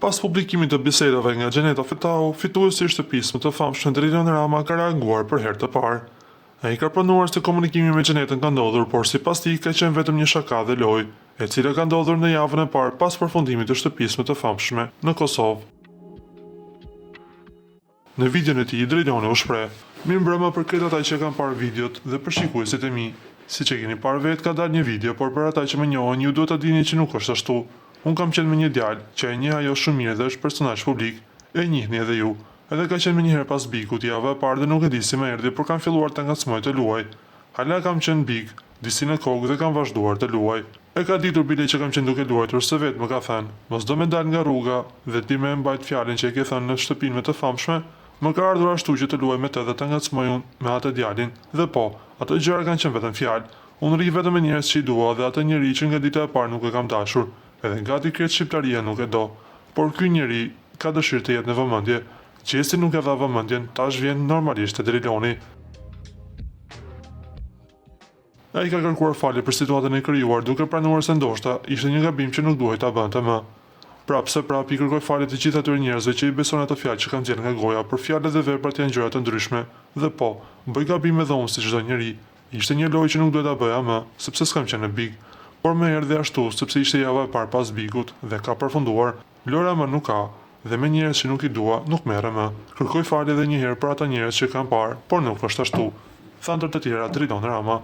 Pas publikimit të bisedave nga Xheneta Fetau, fituesi i shtëpisë më të famshme Driron Rama ka reaguar për herë të parë. Ai ka pranuar se komunikimi me Xhenetën ka ndodhur, por sipas tij ka qenë vetëm një shaka dhe lojë, e cila ka ndodhur në javën e parë pas përfundimit të shtëpisë më të famshme në Kosovë. Në videon e tij, Driloni u shpreh: "Mirëmbrëma për këtë ata që kanë parë videot dhe për shikuesit e mi. Siç e keni parë vetë, ka dalë një video, por për ata që më njohin, ju duhet ta dini që nuk është ashtu. Unë kam qenë me një djalë që e njeh ajo shumë mirë dhe është personazh publik, e njihni edhe ju. Edhe ka qenë me një herë pas bikut java e parë dhe nuk e di si më erdhi, por kam filluar të ngacmoj të luaj. Hala kam qenë bik, disi në kokë dhe kam vazhduar të luaj. E ka ditur bile që kam qenë duke luajtur se vetë më ka thënë, mos do me dal nga rruga dhe ti me mbajt fjalën që e ke thënë në shtëpinë më të famshme, më ka ardhur ashtu që të luaj me të dhe të ngacmoj unë me atë djalin. Dhe po, ato gjëra kanë qenë vetëm fjalë. Unë rri vetëm me njerëz që i dua dhe atë njeri që nga dita e parë nuk e kam dashur. Edhe gati krejt shqiptaria nuk e do. Por ky njeri ka dëshirë të jetë në vëmendje. Gjesti nuk e dha vëmendjen, tash vjen normalisht te Driloni." Ai ka kërkuar falje për situatën e krijuar, duke pranuar se ndoshta ishte një gabim që nuk duhej ta bënte më. Prapse i kërkoi falje të gjithë atyre njerëzve që i besojnë ato fjalë që kanë nxjerrë nga goja, për fjalët dhe veprat janë gjëra të ndryshme. Dhe po, bëj gabim edhe unë si çdo njeri. Ishte një lojë që nuk duhet ta bëja më, sepse s'kam qenë në big. Por më erdhi ashtu, sepse ishte java e parë pas bigut dhe ka përfunduar. Lora më nuk ka, dhe me njerëz që nuk i dua, nuk merrem më. Kërkoj falje edhe një herë për ata njerëz që kanë parë, por nuk është ashtu, thanë të tjera Driron Rama.